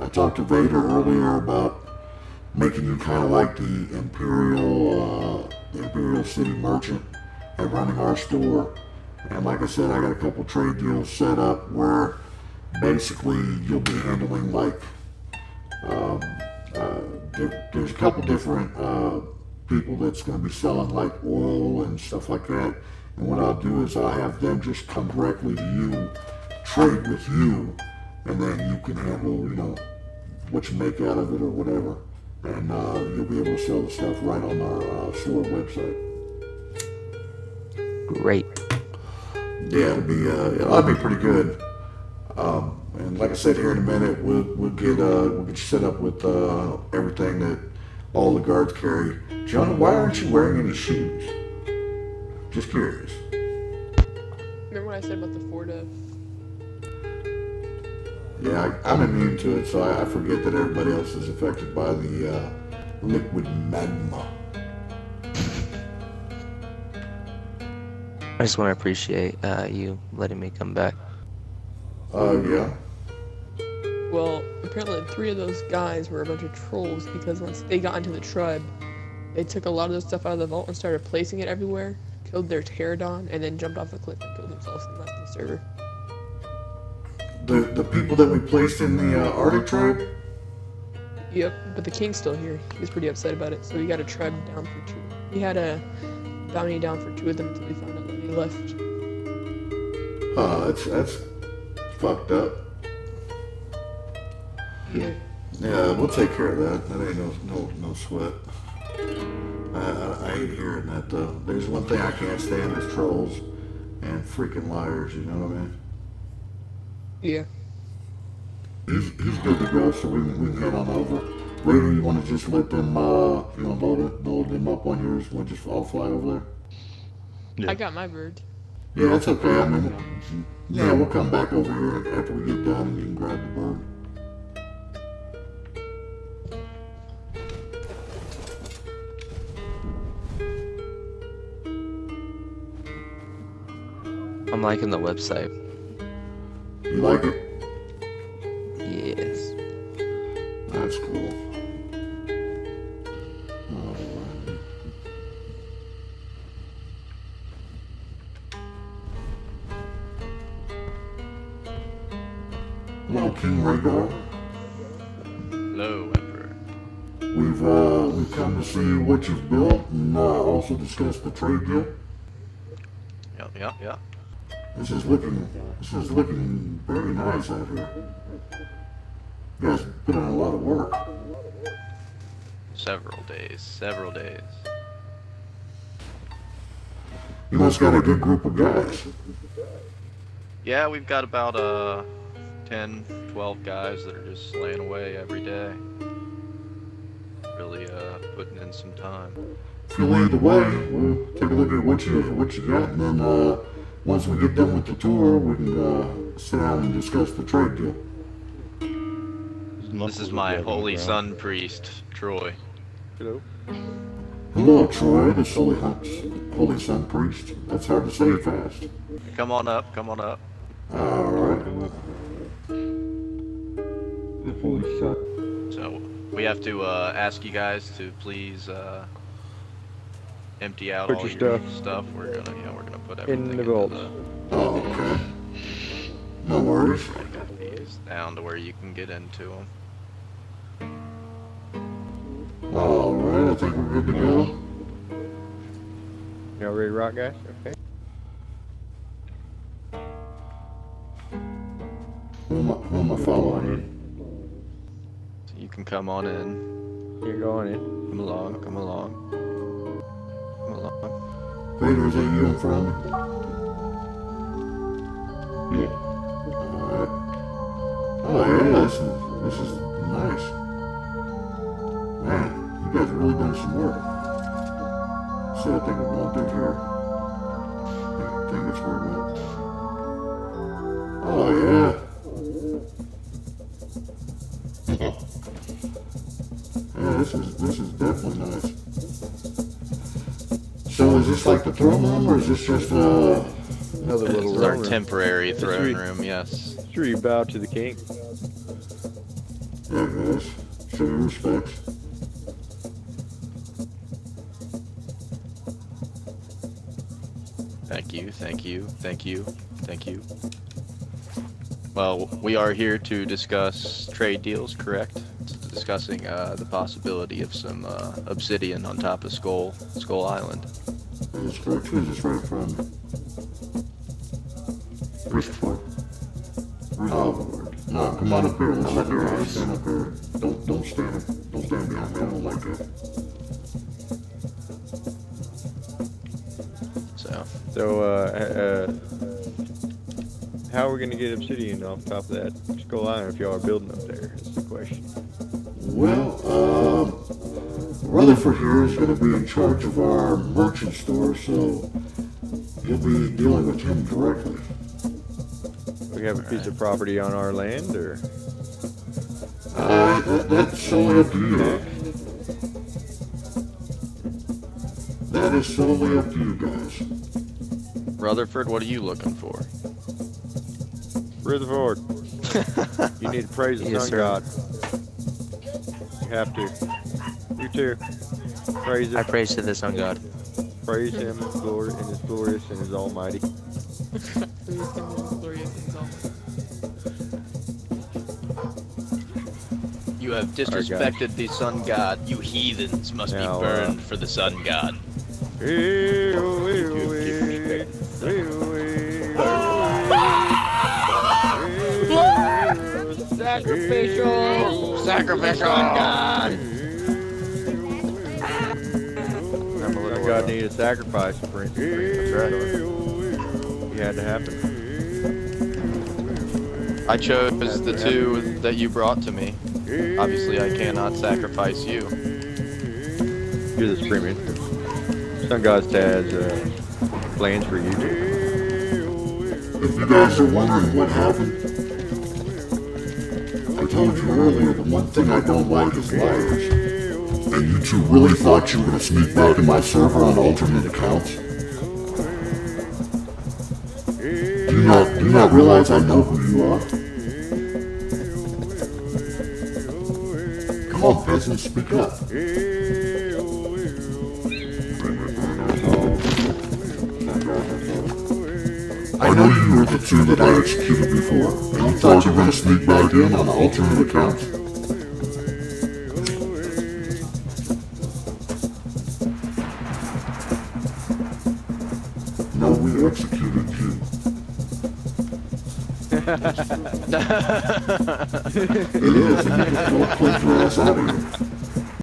I talked to Vader earlier about making you kind of like the Imperial City merchant and running our store. And like I said, I got a couple trade deals set up where basically you'll be handling like, there's a couple different people that's going to be selling like oil and stuff like that. And what I'll do is I'll have them just come directly to you, trade with you, and then you can handle, what you make out of it or whatever. And you'll be able to sell the stuff right on our store website. Great. Yeah, it'll be pretty good. And like I said, here in a minute, we'll get you set up with everything that all the guards carry. Jonah, why aren't you wearing any shoes? Just curious. Remember what I said about the Ford? Yeah, I'm immune to it, so I forget that everybody else is affected by the liquid magma. I just want to appreciate you letting me come back. Yeah. Well, apparently 3 of those guys were a bunch of trolls because once they got into the tribe, they took a lot of the stuff out of the vault and started placing it everywhere, killed their pterodon, and then jumped off a cliff and killed themselves and left the server. The people that we placed in the Arctic tribe? Yep, but the king's still here. He was pretty upset about it, so he got a tribe down for 2. He had a bounty down for 2 of them until we found out that he left. That's fucked up. Yeah. We'll take care of that. That ain't no sweat. I hate hearing that though. There's one thing I can't stand is trolls and freaking liars, you know what I mean? Yeah. He's good to go, so we can head on over. Later, you want to just let them, load them up on yours? We'll just all fly over there? Yeah. I got my bird. Yeah, that's okay. I mean, yeah, we'll come back over here after we get done and you can grab the bird. I'm liking the website. You like it? Yes. That's cool. Alright. Hello, King Rhaegar. Hello, Emperor. We've come to see what you've built and also discuss the trade deal. Yep. This is looking very nice out here. You guys put in a lot of work. Several days. You must got a good group of guys. Yeah, we've got about 10, 12 guys that are just slaying away every day. Really putting in some time. If you lead the way, we'll take a look at what you got, and then once we get done with the tour, we can sit down and discuss the trade deal. This is my holy son priest, Troy. Hello. Hello, Troy, the holy son priest. That's hard to say fast. Come on up. Alright. The holy son. So, we have to ask you guys to please empty out Put all your your stuff. We're gonna put everything In the vault. Oh, okay. No worries. I got these down to where you can get into them. Alright, I think we're good to go. Y'all ready to rock, guys? Okay. Who am I following? So you can come on in. You're going in. Come along. Vader, is that you in front of me? Yeah. Alright. Oh yeah, this is nice. Man, you guys have really done some work. See, I think we're going through here. I think it's where we went. Oh yeah. Yeah, this is definitely nice. So is this like the throne room, or is this just Another This little is our room. temporary throne Three. room, yes. Sure, you bow to the king. Yeah, Show your respects. Thank you, thank you, thank you, thank you. Well, we are here to discuss trade deals, correct? Discussing the possibility of some obsidian on top of Skull Island. That's correct. Who's this right from? Christopher. Oh, no, come on up here. Let's let your eyes stand up here. Don't stand behind me. I don't like that. So, how are we gonna get obsidian off top of that Skull Island if y'all are building up there? Is the question. Well, Rutherford here is going to be in charge of our merchant store, so you'll be dealing with him directly. We have a piece of property on our land, or That's solely up to you. That is solely up to you guys. Rutherford, what are you looking for? Rutherford, you need to praise the Yes, sun sir. god. You have to. You too. Praise I him. praise to the sun god. Praise him in his glorious and his almighty. Please give him glorious exalted. You have disrespected the sun god. You heathens must Now, be burned for the sun god. Sacrificial! Sacrificial god! That God needed a sacrifice for him. That's right. He had to happen. I chose the two that you brought to me. Obviously, I cannot sacrifice you. You're the supreme. Sun God has plans for you. If you guys are wondering what happened, I told you earlier the one thing I don't like is liars. And you two really thought you were going to sneak back in my server on alternate accounts? Do you not realize I know who you are? Come on, peasants, speak up. I know you were the two that I executed before, and you thought you were going to sneak back in on alternate accounts? No, we executed you. It is, and you can go click your ass out of here.